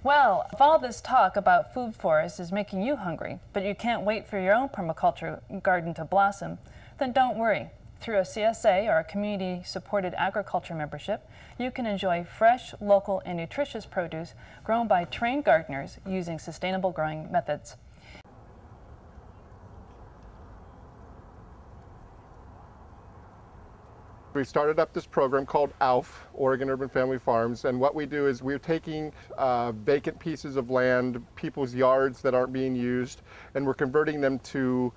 Well, if all this talk about food forests is making you hungry, but you can't wait for your own permaculture garden to blossom, then don't worry. Through a CSA, or a community-supported agriculture membership, you can enjoy fresh, local, and nutritious produce grown by trained gardeners using sustainable growing methods. We started up this program called OUFF, Oregon Urban Family Farms, and what we do is we're taking vacant pieces of land, people's yards that aren't being used, and we're converting them to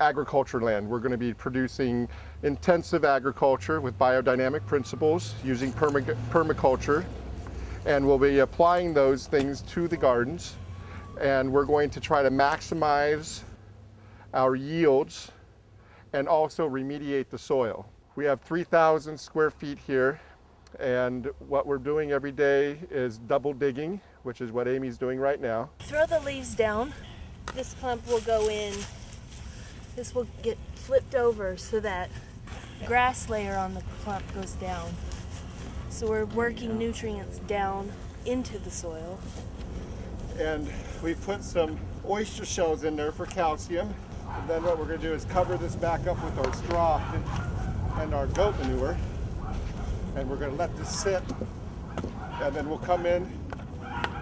agriculture land. We're going to be producing intensive agriculture with biodynamic principles using permaculture, and we'll be applying those things to the gardens, and we're going to try to maximize our yields and also remediate the soil. We have 3,000 square feet here, and what we're doing every day is double digging, which is what Amy's doing right now. Throw the leaves down. This clump will go in. This will get flipped over so that grass layer on the clump goes down. So we're working nutrients down into the soil. And we put some oyster shells in there for calcium. And then what we're going to do is cover this back up with our straw and our goat manure. And we're going to let this sit. And then we'll come in,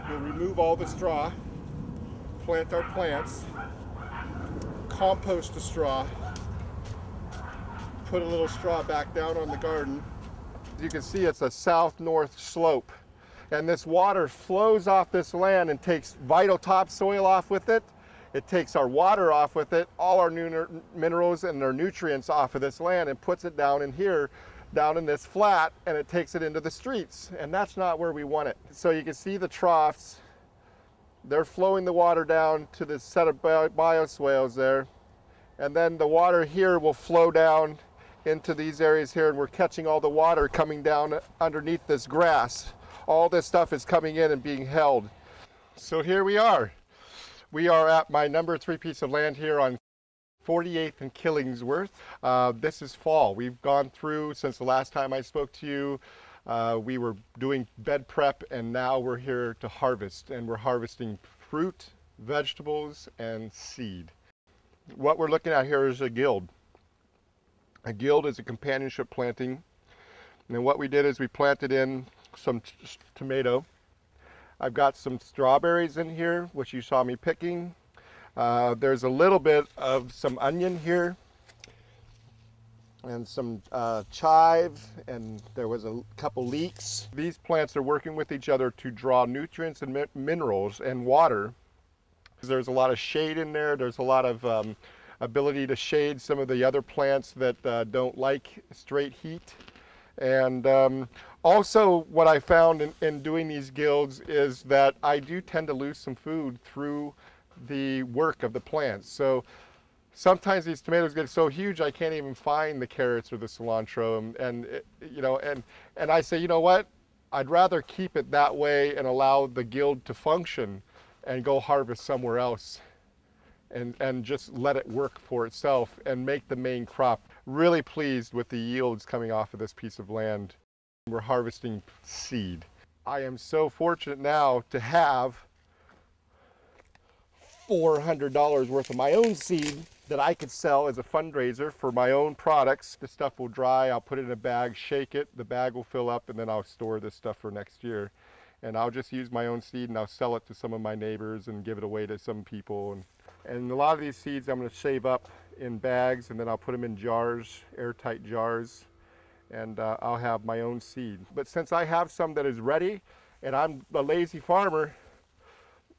we'll remove all the straw, plant our plants, compost the straw, put a little straw back down on the garden. As you can see, it's a south-north slope. And this water flows off this land and takes vital topsoil off with it. It takes our water off with it, all our minerals and our nutrients off of this land, and puts it down in here, down in this flat, and it takes it into the streets. And that's not where we want it. So you can see the troughs. They're flowing the water down to this set of bioswales there. And then the water here will flow down into these areas here, and we're catching all the water coming down underneath this grass. All this stuff is coming in and being held. So here we are. We are at my number 3 piece of land here on 48th and Killingsworth. This is fall. We've gone through, since the last time I spoke to you, we were doing bed prep, and now we're here to harvest, and we're harvesting fruit, vegetables, and seed. What we're looking at here is a guild. A guild is a companionship planting, and what we did is we planted in some tomato. I've got some strawberries in here, which you saw me picking. There's a little bit of some onion here, and some chive, and there was a couple leeks. These plants are working with each other to draw nutrients and minerals and water. There's a lot of shade in there. There's a lot of ability to shade some of the other plants that don't like straight heat. And also what I found in doing these guilds is that I do tend to lose some food through the work of the plants. So sometimes these tomatoes get so huge I can't even find the carrots or the cilantro, and I say, you know what, I'd rather keep it that way and allow the guild to function and go harvest somewhere else and just let it work for itself and make the main crop. Really pleased with the yields coming off of this piece of land. We're harvesting seed. I am so fortunate now to have $400 worth of my own seed that I could sell as a fundraiser for my own products. This stuff will dry, I'll put it in a bag, shake it, the bag will fill up, and then I'll store this stuff for next year. And I'll just use my own seed and I'll sell it to some of my neighbors and give it away to some people. And a lot of these seeds I'm going to save up in bags, and then I'll put them in jars, airtight jars, and I'll have my own seed. But since I have some that is ready, and I'm a lazy farmer,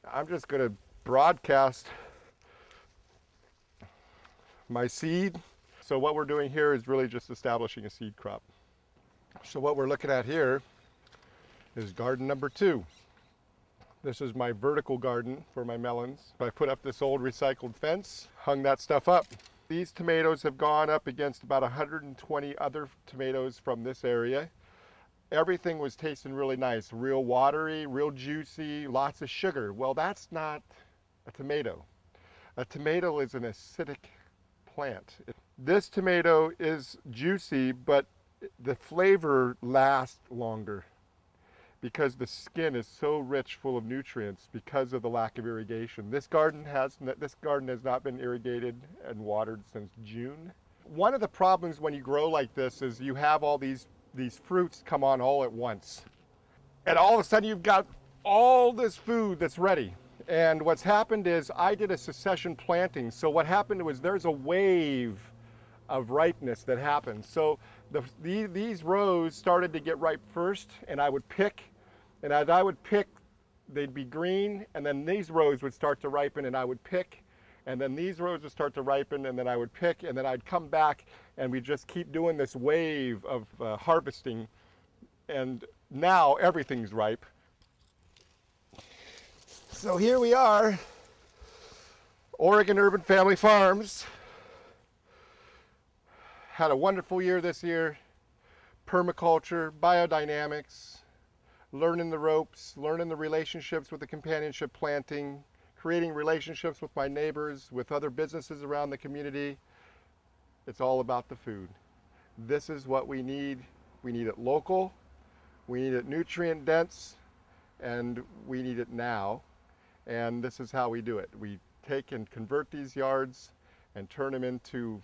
I'm just going to broadcast my seed. So what we're doing here is really just establishing a seed crop. So what we're looking at here is garden number 2. This is my vertical garden for my melons. I put up this old recycled fence, hung that stuff up. These tomatoes have gone up against about 120 other tomatoes from this area. Everything was tasting really nice, real watery, real juicy, lots of sugar. Well, that's not a tomato. A tomato is an acidic plant. This tomato is juicy, but the flavor lasts longer. because the skin is so rich, full of nutrients because of the lack of irrigation. This garden has not been irrigated and watered since June. One of the problems when you grow like this is you have all these fruits come on all at once. And all of a sudden you've got all this food that's ready. And what's happened is I did a succession planting. So what happened was there's a wave of ripeness that happened. So these rows started to get ripe first, and I would pick, and as I would pick, they'd be green, and then these rows would start to ripen, and I would pick, and then these rows would start to ripen, and then I would pick, and then I'd come back, and we just keep doing this wave of harvesting, and now everything's ripe. So here we are, Oregon Urban Family Farms. Had a wonderful year this year. Permaculture, biodynamics, learning the ropes, learning the relationships with the companionship planting, creating relationships with my neighbors, with other businesses around the community. It's all about the food. This is what we need. We need it local, we need it nutrient dense, and we need it now. And this is how we do it. We take and convert these yards and turn them into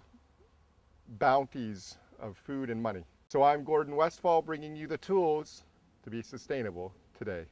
bounties of food and money. So I'm Gordon Westfall, bringing you the tools to be sustainable today.